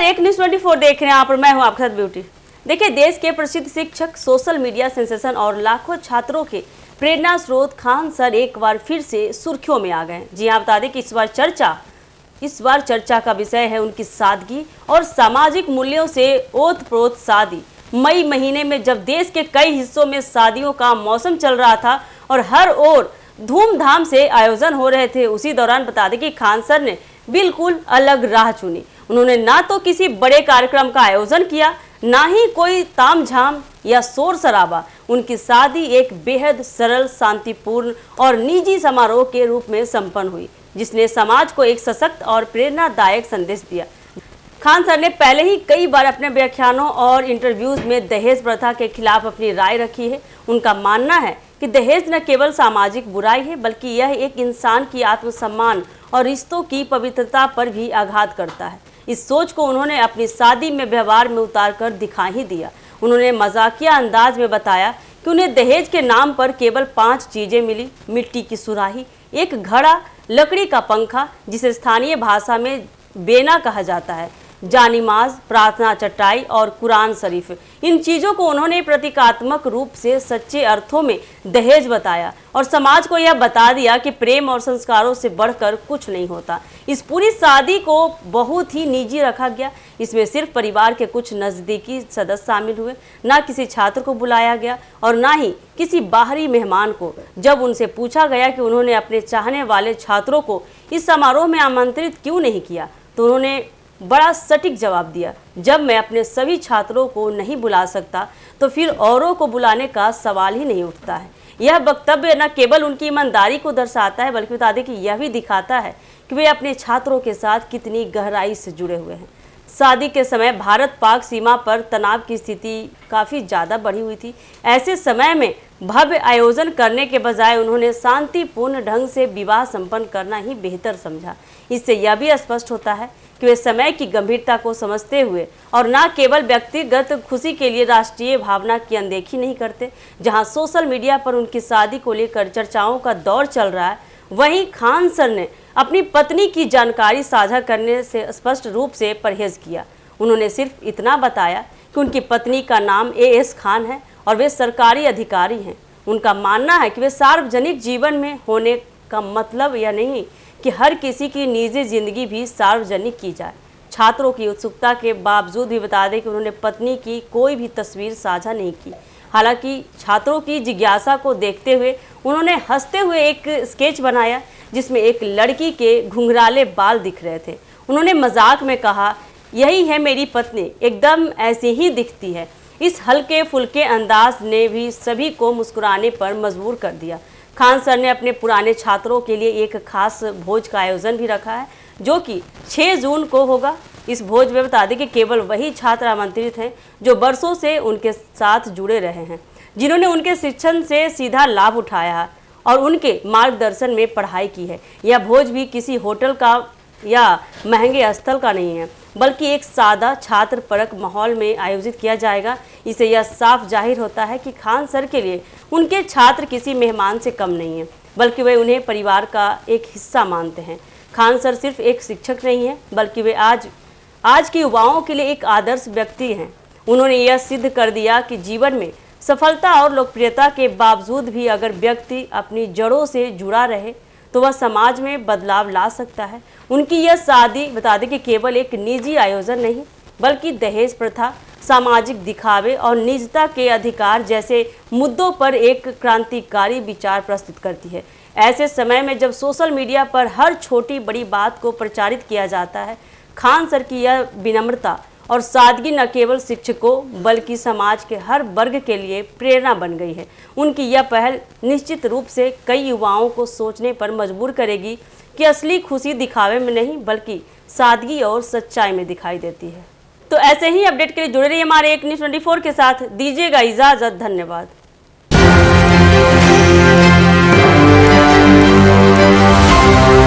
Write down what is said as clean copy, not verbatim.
नमस्कार, एक न्यूज़ 24 देख रहे हैं आप और मैं हूं आपके साथ ब्यूटी। देखिए, देश के प्रसिद्ध शिक्षक, सोशल मीडिया सेंसेशन और लाखों छात्रों के प्रेरणा स्रोत खान सर एक बार फिर से सुर्खियों में आ गए। जी हां, बता दें कि इस बार चर्चा का विषय है उनकी सादगी और सामाजिक मूल्यों से ओतप्रोत शादी। मई महीने में जब देश के कई हिस्सों में शादियों का मौसम चल रहा था और हर ओर धूमधाम से आयोजन हो रहे थे, उसी दौरान बता दें कि खान सर ने बिल्कुल अलग राह चुनी। उन्होंने ना तो किसी बड़े कार्यक्रम का आयोजन किया, ना ही कोई तामझाम या शोर शराबा। उनकी शादी एक बेहद सरल, शांतिपूर्ण और निजी समारोह के रूप में संपन्न हुई, जिसने समाज को एक सशक्त और प्रेरणादायक संदेश दिया। खान सर ने पहले ही कई बार अपने व्याख्यानों और इंटरव्यूज में दहेज प्रथा के खिलाफ अपनी राय रखी है। उनका मानना है कि दहेज न केवल सामाजिक बुराई है, बल्कि यह एक इंसान की आत्मसम्मान और रिश्तों की पवित्रता पर भी आघात करता है। इस सोच को उन्होंने अपनी शादी में व्यवहार में उतार कर दिखा ही दिया। उन्होंने मजाकिया अंदाज में बताया कि उन्हें दहेज के नाम पर केवल 5 चीजें मिली: मिट्टी की सुराही, एक घड़ा, लकड़ी का पंखा जिसे स्थानीय भाषा में बेना कहा जाता है, जानिमाज, प्रार्थना चटाई और कुरान शरीफ। इन चीज़ों को उन्होंने प्रतीकात्मक रूप से सच्चे अर्थों में दहेज बताया और समाज को यह बता दिया कि प्रेम और संस्कारों से बढ़कर कुछ नहीं होता। इस पूरी शादी को बहुत ही निजी रखा गया। इसमें सिर्फ परिवार के कुछ नज़दीकी सदस्य शामिल हुए, ना किसी छात्र को बुलाया गया और ना ही किसी बाहरी मेहमान को। जब उनसे पूछा गया कि उन्होंने अपने चाहने वाले छात्रों को इस समारोह में आमंत्रित क्यों नहीं किया, तो उन्होंने बड़ा सटीक जवाब दिया, जब मैं अपने सभी छात्रों को नहीं बुला सकता तो फिर औरों को बुलाने का सवाल ही नहीं उठता है। यह वक्तव्य न केवल उनकी ईमानदारी को दर्शाता है, बल्कि बता दें कि यह भी दिखाता है कि वे अपने छात्रों के साथ कितनी गहराई से जुड़े हुए हैं। शादी के समय भारत पाक सीमा पर तनाव की स्थिति काफ़ी ज़्यादा बढ़ी हुई थी। ऐसे समय में भव्य आयोजन करने के बजाय उन्होंने शांतिपूर्ण ढंग से विवाह संपन्न करना ही बेहतर समझा। इससे यह भी स्पष्ट होता है कि वे समय की गंभीरता को समझते हुए और न केवल व्यक्तिगत खुशी के लिए राष्ट्रीय भावना की अनदेखी नहीं करते। जहां सोशल मीडिया पर उनकी शादी को लेकर चर्चाओं का दौर चल रहा है, वहीं खान सर ने अपनी पत्नी की जानकारी साझा करने से स्पष्ट रूप से परहेज किया। उन्होंने सिर्फ इतना बताया कि उनकी पत्नी का नाम AS खान है और वे सरकारी अधिकारी हैं। उनका मानना है कि वे सार्वजनिक जीवन में होने का मतलब यह नहीं कि हर किसी की निजी जिंदगी भी सार्वजनिक की जाए। छात्रों की उत्सुकता के बावजूद भी बता दें कि उन्होंने पत्नी की कोई भी तस्वीर साझा नहीं की। हालांकि छात्रों की जिज्ञासा को देखते हुए उन्होंने हंसते हुए एक स्केच बनाया जिसमें एक लड़की के घुंघराले बाल दिख रहे थे। उन्होंने मजाक में कहा, यही है मेरी पत्नी, एकदम ऐसी ही दिखती है। इस हल्के फुल्के अंदाज ने भी सभी को मुस्कुराने पर मजबूर कर दिया। खान सर ने अपने पुराने छात्रों के लिए एक खास भोज का आयोजन भी रखा है, जो कि 6 जून को होगा। इस भोज में बता दें कि केवल वही छात्र आमंत्रित हैं जो वर्षों से उनके साथ जुड़े रहे हैं, जिन्होंने उनके शिक्षण से सीधा लाभ उठाया है और उनके मार्गदर्शन में पढ़ाई की है। यह भोज भी किसी होटल का या महंगे स्थल का नहीं है, बल्कि एक सादा छात्र परक माहौल में आयोजित किया जाएगा। इससे यह साफ जाहिर होता है कि खान सर के लिए उनके छात्र किसी मेहमान से कम नहीं है, बल्कि वे उन्हें परिवार का एक हिस्सा मानते हैं। खान सर सिर्फ एक शिक्षक नहीं हैं, बल्कि वे आज के युवाओं के लिए एक आदर्श व्यक्ति हैं। उन्होंने यह सिद्ध कर दिया कि जीवन में सफलता और लोकप्रियता के बावजूद भी अगर व्यक्ति अपनी जड़ों से जुड़ा रहे तो वह समाज में बदलाव ला सकता है। उनकी यह शादी बता दें कि केवल एक निजी आयोजन नहीं, बल्कि दहेज प्रथा, सामाजिक दिखावे और निजता के अधिकार जैसे मुद्दों पर एक क्रांतिकारी विचार प्रस्तुत करती है। ऐसे समय में जब सोशल मीडिया पर हर छोटी बड़ी बात को प्रचारित किया जाता है, खान सर की यह विनम्रता और सादगी न केवल शिक्षकों बल्कि समाज के हर वर्ग के लिए प्रेरणा बन गई है। उनकी यह पहल निश्चित रूप से कई युवाओं को सोचने पर मजबूर करेगी कि असली खुशी दिखावे में नहीं, बल्कि सादगी और सच्चाई में दिखाई देती है। तो ऐसे ही अपडेट के लिए जुड़े रहिए हमारे एक न्यूज़ 24 के साथ। दीजिएगा इजाज़त। धन्यवाद।